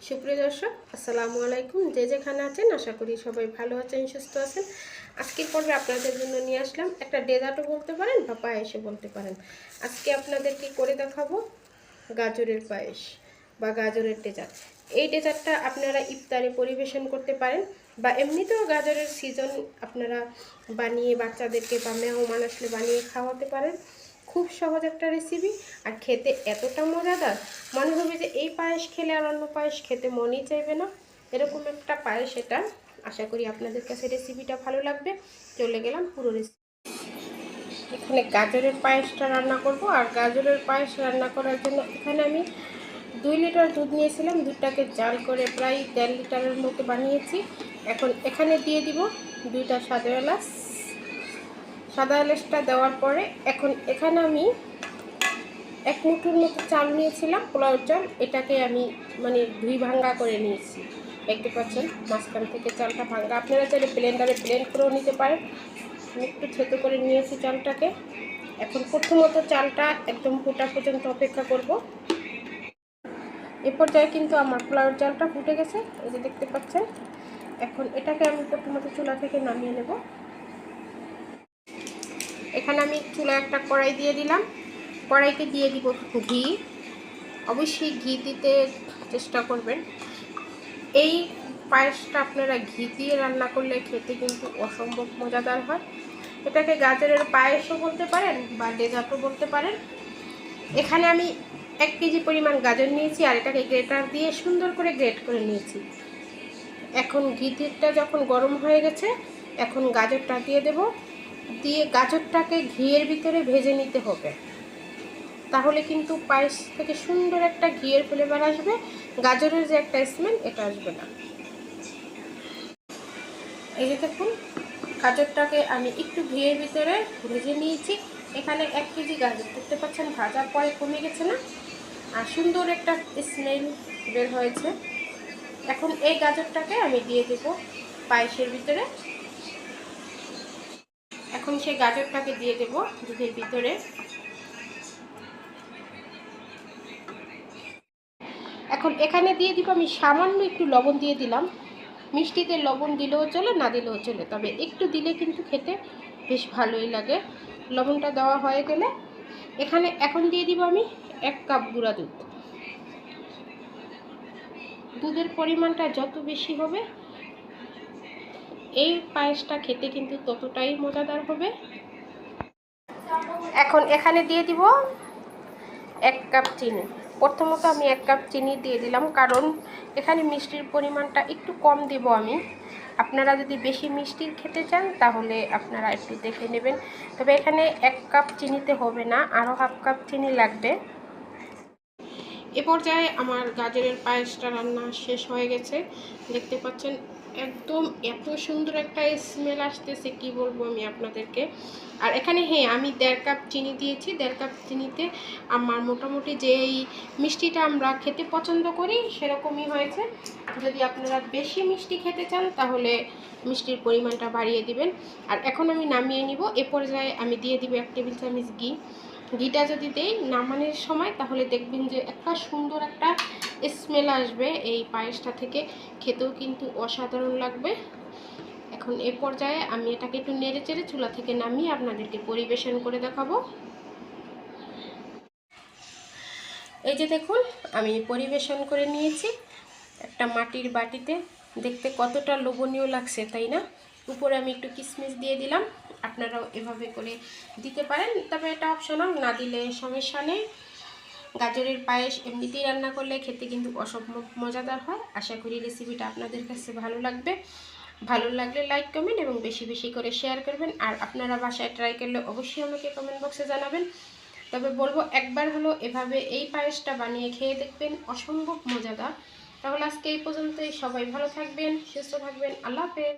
সুপ্রিয় দর্শক, আসসালামু আলাইকুম। যে যেখানে আছেন আশা করি সবাই ভালো আছেন, সুস্থ আছেন। আজকের পর্বে আপনাদের জন্য নিয়ে আসলাম একটা ডেজার্টও বলতে পারেন বা পায়েসও বলতে পারেন। আজকে আপনাদেরকে করে দেখাবো গাজরের পায়েস বা গাজরের ডেজার্ট। এই ডেজার্টটা আপনারা ইফতারে পরিবেশন করতে পারেন বা এমনিতেও গাজরের সিজন আপনারা বানিয়ে বাচ্চাদেরকে বা মেহমান আসলে বানিয়ে খাওয়াতে পারেন। খুব সহজ একটা রেসিপি আর খেতে এতটা মজাদার, মনে হবে যে এই পায়েস খেলে আর অন্য পায়েস খেতে মনই চাইবে না, এরকম একটা পায়েস এটা। আশা করি আপনাদের কাছে রেসিপিটা ভালো লাগবে। চলে গেলাম পুরো রেসিপি। এখানে গাজরের পায়েসটা রান্না করব, আর গাজরের পায়েস রান্না করার জন্য এখানে আমি 2 লিটার দুধ নিয়েছিলাম। দুধটাকে জাল করে প্রায় 1.5 লিটারের মতো বানিয়েছি। এখন এখানে দিয়ে দিব 2টা সাদা এলাচ। সাদা এলাচটা দেওয়ার পরে এখন এখানে আমি 1 মুঠোর মতো চাল নিয়েছিলাম, পোলাও চাল। এটাকে আমি ধুই ভাঙ্গা করে নিয়েছি। দেখতে পাচ্ছেন মাঝখান থেকে চালটা ভাঙ্গা। আপনারা চাইলে ব্লেন্ডারে ব্লেন্ড করেও নিতে পারেন। আমি একটু থেতো করে নিয়েছি চালটাকে। এখন প্রথমত চালটা একদম ফোটা পর্যন্ত অপেক্ষা করব। এ পর্যায়ে কিন্তু আমার পোলাওর চালটা ফুটে গেছে, এই যে দেখতে পাচ্ছেন। এখন এটাকে আমি প্রথমত চুলা থেকে নামিয়ে নেব। এখানে আমি চুলায় একটা কড়াই দিয়ে দিলাম। কড়াইতে দিয়ে দিব ঘি। অবশ্যই ঘি দিতে চেষ্টা করবেন। এই পায়েসটা আপনারা ঘি দিয়ে রান্না করলে খেতে কিন্তু অসম্ভব মজাদার হয়। এটাকে গাজরের পায়েসও বলতে পারেন বা ডেজার্টও বলতে পারেন। এখানে আমি 1 কেজি পরিমাণ গাজর নিয়েছি আর এটাকে গ্রেটার দিয়ে সুন্দর করে গ্রেট করে নিয়েছি। এখন ঘিটা যখন গরম হয়ে গেছে, এখন গাজরটা দিয়ে দেব। দিয়ে গাজরটাকে ঘিয়ের ভিতরে ভেজে নিতে হবে, তাহলে কিন্তু পায়েস থেকে সুন্দর একটা ঘিয়ের ফ্লেভার আসবে। গাজরের যে একটা স্মেল, এটা আসবে না। এই যে দেখুন, গাজরটাকে আমি একটু ঘিয়ের ভিতরে ভেজে নিয়েছি। এখানে 1 কেজি গাজর দেখতে পাচ্ছেন ভাজার পরে কমে গেছে না, আর সুন্দর একটা স্মেল বের হয়েছে। এখন এই গাজরটাকে আমি দিয়ে দেব পায়েসের ভিতরে। এখন সেই গাজরটাকে দিয়ে দেব দুধের ভিতরে। এখন এখানে দিয়ে দিব আমি সামান্য একটু লবণ দিয়ে দিলাম। মিষ্টিতে লবণ দিলেও চলে, না দিলেও চলে, তবে একটু দিলে কিন্তু খেতে বেশ ভালোই লাগে। লবণটা দেওয়া হয়ে গেলে এখানে এখন দিয়ে দিব আমি 1 কাপ গুঁড়া দুধ। দুধের পরিমাণটা যত বেশি হবে এই পায়েসটা খেতে কিন্তু ততটাই মজাদার হবে। এখন এখানে দিয়ে দিব 1 কাপ চিনি। প্রথমত আমি 1 কাপ চিনি দিয়ে দিলাম, কারণ এখানে মিষ্টির পরিমাণটা একটু কম দেব আমি। আপনারা যদি বেশি মিষ্টির খেতে চান তাহলে আপনারা একটু দেখে নেবেন। তবে এখানে 1 কাপ চিনিতে হবে না, আরও হাফ কাপ চিনি লাগবে। এ পর্যায়ে আমার গাজরের পায়েসটা রান্না শেষ হয়ে গেছে। দেখতে পাচ্ছেন একদম এত সুন্দর একটা স্মেল আসতেছে, কি বলবো আমি আপনাদেরকে। আর এখানে আমি 1.5 কাপ চিনি দিয়েছি। 1.5 কাপ চিনিতে আমার মোটামুটি যেই মিষ্টিটা আমরা খেতে পছন্দ করি সেরকমই হয়েছে। যদি আপনারা বেশি মিষ্টি খেতে চান তাহলে মিষ্টির পরিমাণটা বাড়িয়ে দিবেন। আর এখন আমি নামিয়ে নিব। এ পর্যায়ে আমি দিয়ে দিব 1 টেবিল চামচ ঘি। ঘিটা যদি দেই নামানোর সময়, তাহলে দেখবেন যে একটা সুন্দর একটা স্মেল আসবে এই পায়েসটা থেকে, খেতেও কিন্তু অসাধারণ লাগবে। এখন এ পর্যায়ে আমি এটাকে একটু নেড়ে চেড়ে চুলা থেকে নামিয়ে আপনাদেরকে পরিবেশন করে দেখাবো। এই যে দেখুন, আমি পরিবেশন করে নিয়েছি একটা মাটির বাটিতে। দেখতে কতটা লোভনীয় লাগছে, তাই না? উপরে আমি একটু কিশমিশ দিয়ে দিলাম। আপনারাও এভাবে করে দিতে পারেন, তবে এটা অপশনাল, না দিলে সমস্যা নেই। গাজরের পায়েস এমনিতেই রান্না করলে খেতে কিন্তু অসম্ভব মজাদার হয়। আশা করি রেসিপিটা আপনাদের কাছে ভালো লাগবে। ভালো লাগলে লাইক, কমেন্ট এবং বেশি বেশি করে শেয়ার করবেন। আর আপনারা বাসায় ট্রাই করলে অবশ্যই আমাকে কমেন্ট বক্সে জানাবেন। তবে বলবো একবার হলো এভাবে এই পায়েসটা বানিয়ে খেয়ে দেখবেন, অসম্ভব মজাদার। তাহলে আজকে এই পর্যন্তই। সবাই ভালো থাকবেন, সুস্থ থাকবেন। আল্লাহ হাফেজ।